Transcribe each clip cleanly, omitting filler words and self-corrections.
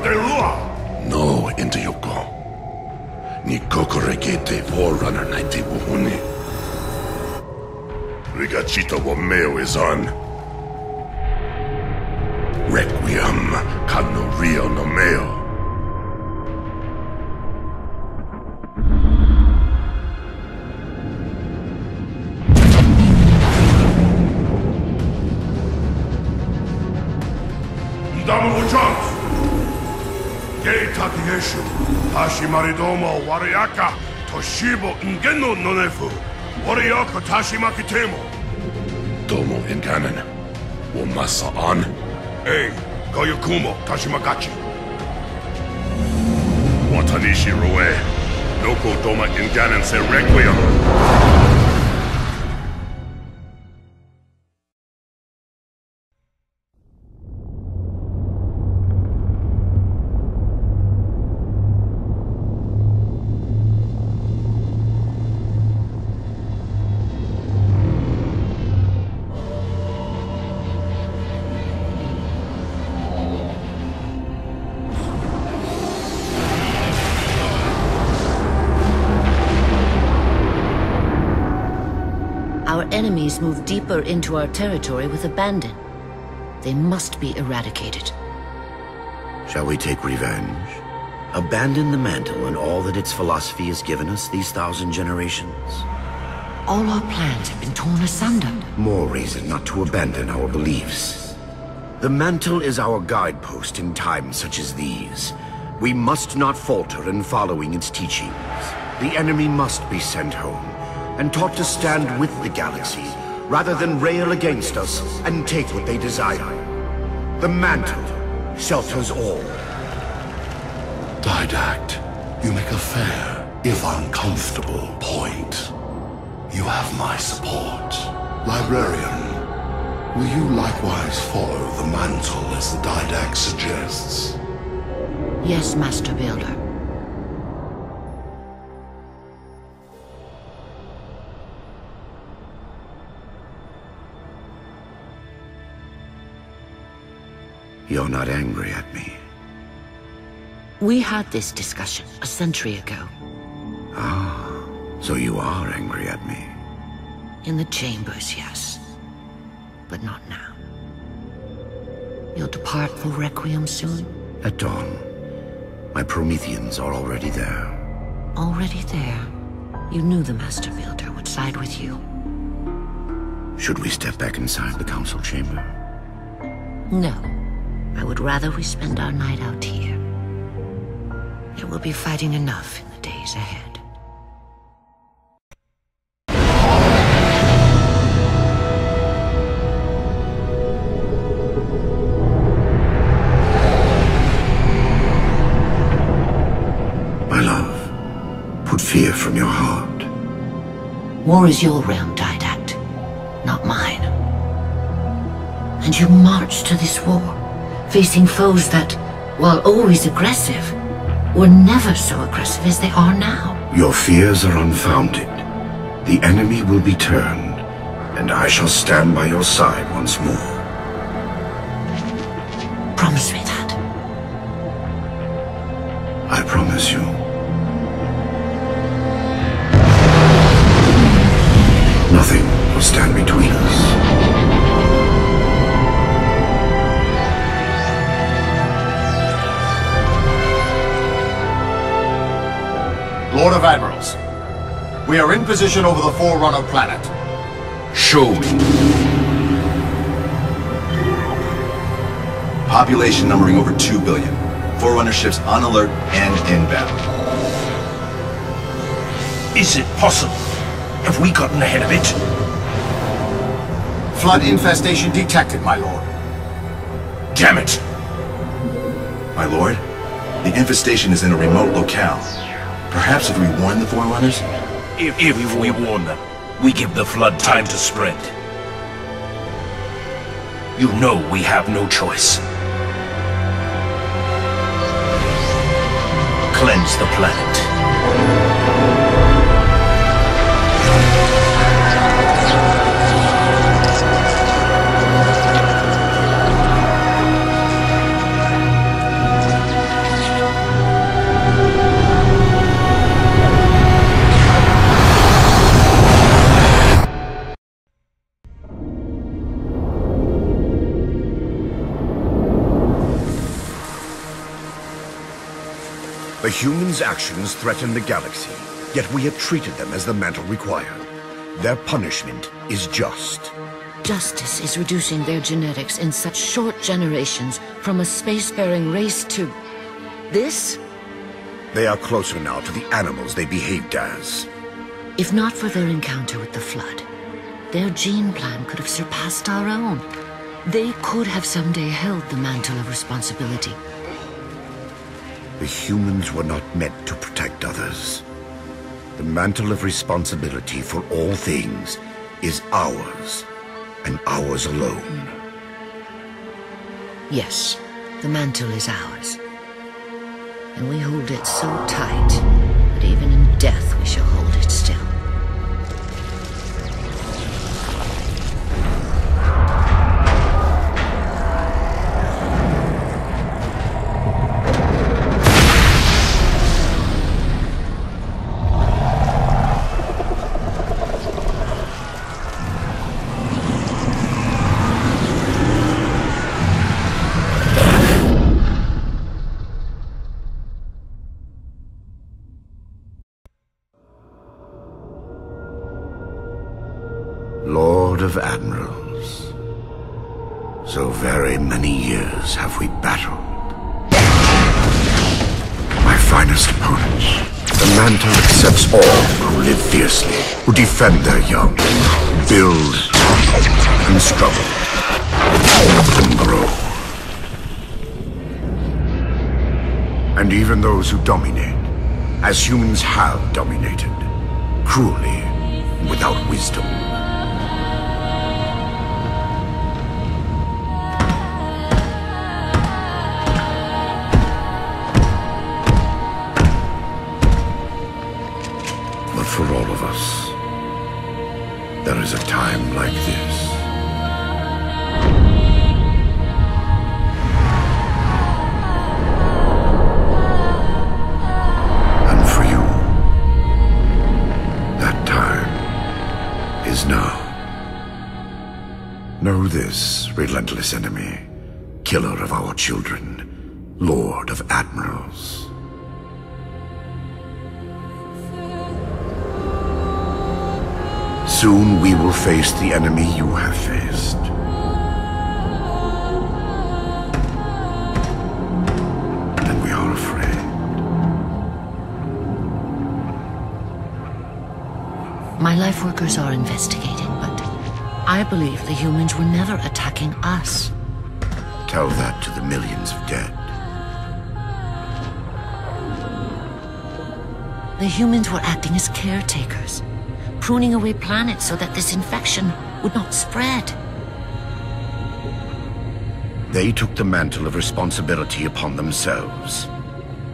No, Intayuko. Ni kokoregete Forerunner naite buhuni. Rigachito wo meo is on. Requiem kano rio no meo. Ndamu Jones! Gei Takieshu, Hashimaridomo Wariaka, Toshibo Ngeno Nonefu, Wariaka Tashimakitemo. Domo Inganon, Womasa on. Hey, Goyokumo Tashimagachi. Watanishi Rue, Noko Doma Inganon se Requiem. Our enemies move deeper into our territory with abandon. They must be eradicated. Shall we take revenge? Abandon the mantle and all that its philosophy has given us these 1,000 generations? All our plans have been torn asunder. More reason not to abandon our beliefs. The mantle is our guidepost in times such as these. We must not falter in following its teachings. The enemy must be sent home and taught to stand with the galaxy, rather than rail against us and take what they desire. The mantle shelters all. Didact, you make a fair, if uncomfortable, point. You have my support. Librarian, will you likewise follow the mantle as the Didact suggests? Yes, Master Builder. You're not angry at me. We had this discussion a century ago. Ah, so you are angry at me. In the chambers, yes. But not now. You'll depart for Requiem soon? At dawn. My Prometheans are already there. Already there? You knew the Master Builder would side with you. Should we step back inside the council chamber? No. I would rather we spend our night out here. There will be fighting enough in the days ahead. My love, put fear from your heart. War is your realm, Didact, not mine. And you marched to this war, facing foes that, while always aggressive, were never so aggressive as they are now. Your fears are unfounded. The enemy will be turned, and I shall stand by your side once more. Promise me that. I promise you. Nothing will stand between us. Lord of Admirals, we are in position over the Forerunner planet. Show me. Population numbering over 2 billion. Forerunner ships on alert and inbound. Is it possible? Have we gotten ahead of it? Flood infestation detected, my lord. Damn it! My lord, the infestation is in a remote locale. Perhaps if we warn the Forerunners? If we warn them, we give the flood time to spread. You know we have no choice. Cleanse the planet. humans' actions threaten the galaxy, yet we have treated them as the mantle required. Their punishment is just. Justice is reducing their genetics in such short generations from a spacefaring race to... this? They are closer now to the animals they behaved as. If not for their encounter with the Flood, their gene plan could have surpassed our own. They could have someday held the mantle of responsibility. The humans were not meant to protect others. The mantle of responsibility for all things is ours, and ours alone. Yes, the mantle is ours. And we hold it so tight that even in death we shall hold it still. Lord of Admirals, so very many years have we battled. My finest opponents, the mantle accepts all who live fiercely, who defend their young, build and struggle, and grow. And even those who dominate, as humans have dominated, cruelly, without wisdom. But for all of us, there is a time like this. And for you, that time is now. Know this, relentless enemy, killer of our children, Lord of Admirals. Soon we will face the enemy you have faced. And we are afraid. My life workers are investigating, but I believe the humans were never attacking us. Tell that to the millions of dead. The humans were acting as caretakers, pruning away planets so that this infection would not spread. They took the mantle of responsibility upon themselves.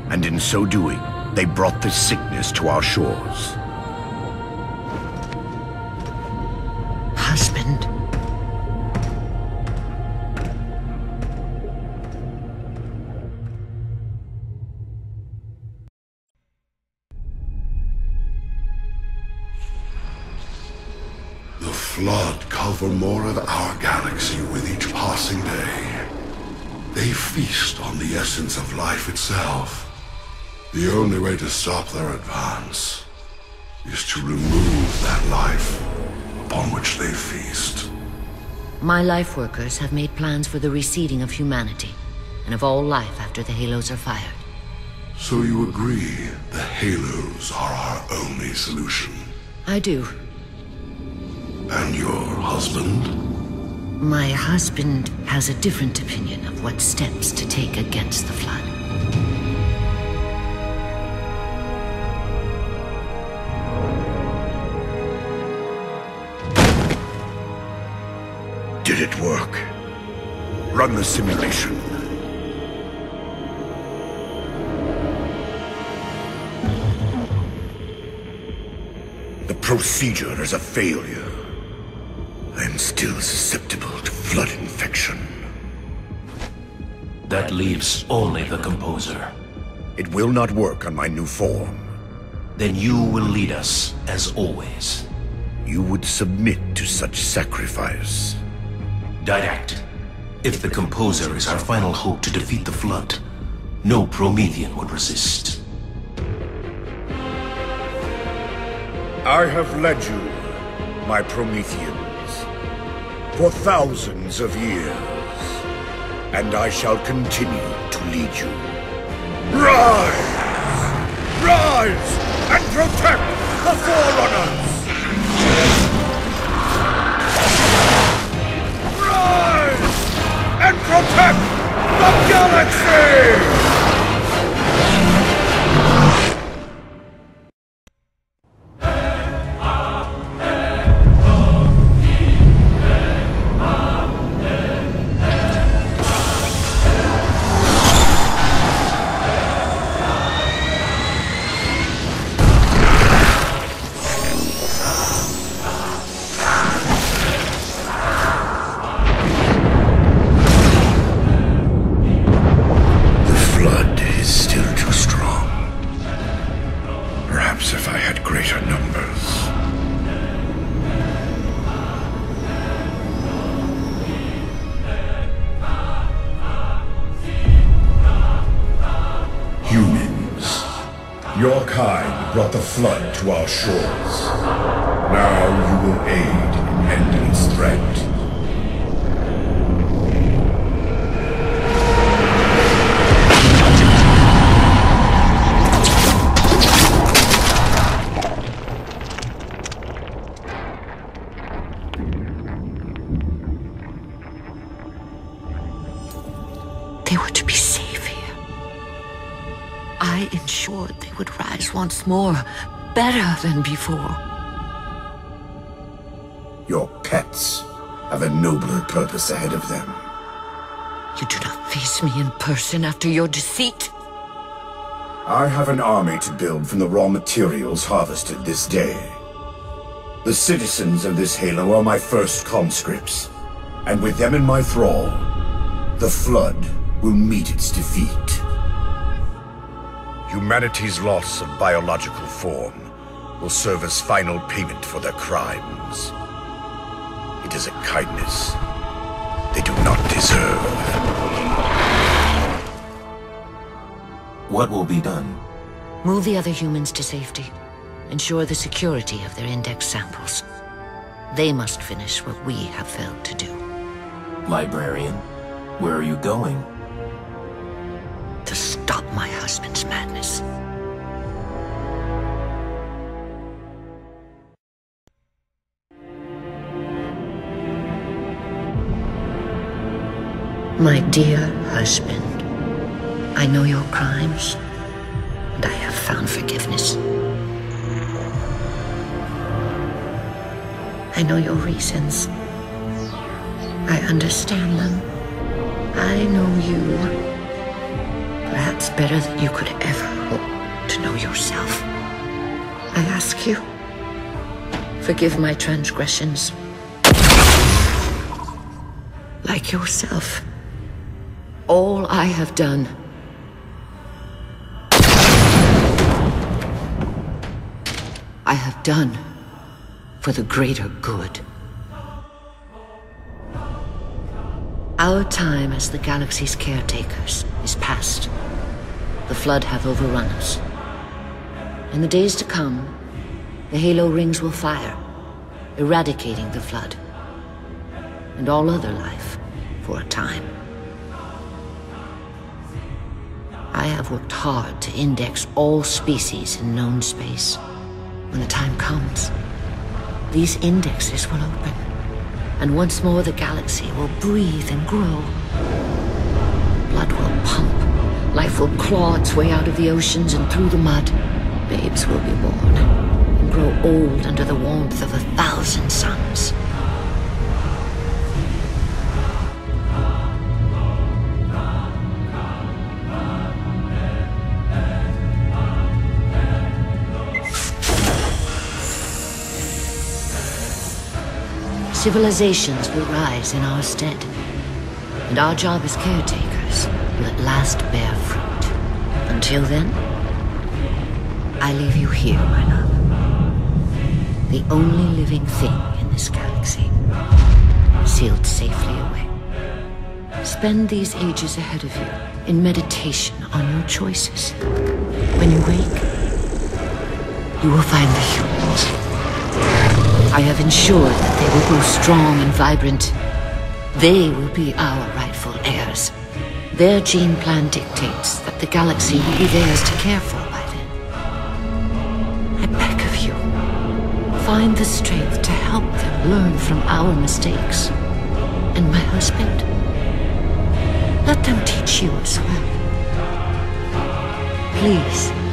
And in so doing, they brought this sickness to our shores. Husband. The Flood cover more of our galaxy with each passing day. They feast on the essence of life itself. The only way to stop their advance is to remove that life upon which they feast. My life workers have made plans for the reseeding of humanity and of all life after the halos are fired. So you agree the halos are our only solution? I do. And your husband? My husband has a different opinion of what steps to take against the Flood. Did it work? Run the simulation. The procedure is a failure. I am still susceptible to Flood infection. That leaves only the Composer. It will not work on my new form. Then you will lead us, as always. You would submit to such sacrifice. Didact. If the Composer is our final hope to defeat the Flood, no Promethean would resist. I have led you, my Prometheans, for thousands of years, and I shall continue to lead you. Rise! Rise and protect the Forerunners! Rise and protect the galaxy! If I had greater numbers. Humans. Your kind brought the flood to our shores. Now you will aid in ending its threat. They were to be safe here. I ensured they would rise once more, better than before. Your pets have a nobler purpose ahead of them. You do not face me in person after your deceit. I have an army to build from the raw materials harvested this day. The citizens of this Halo are my first conscripts, and with them in my thrall, the Flood will meet its defeat. Humanity's loss of biological form will serve as final payment for their crimes. It is a kindness they do not deserve. What will be done? Move the other humans to safety. Ensure the security of their index samples. They must finish what we have failed to do. Librarian, where are you going? To stop my husband's madness. My dear husband, I know your crimes, and I have found forgiveness. I know your reasons. I understand them. I know you. Perhaps better than you could ever hope to know yourself. I ask you, forgive my transgressions. Like yourself, all I have done, I have done for the greater good. Our time as the galaxy's caretakers is past. The Flood have overrun us. In the days to come, the Halo rings will fire, eradicating the Flood and all other life for a time. I have worked hard to index all species in known space. When the time comes, these indexes will open, and once more the galaxy will breathe and grow. Blood will pump, life will claw its way out of the oceans and through the mud. Babes will be born and grow old under the warmth of 1,000 suns. Civilizations will rise in our stead, and our job as caretakers will at last bear fruit. Until then, I leave you here, my love. The only living thing in this galaxy, sealed safely away. Spend these ages ahead of you in meditation on your choices. When you wake, you will find the humans I have ensured that they will grow strong and vibrant. They will be our rightful heirs. Their gene plan dictates that the galaxy will be theirs to care for by then. I beg of you, find the strength to help them learn from our mistakes. And my husband, let them teach you as well. Please.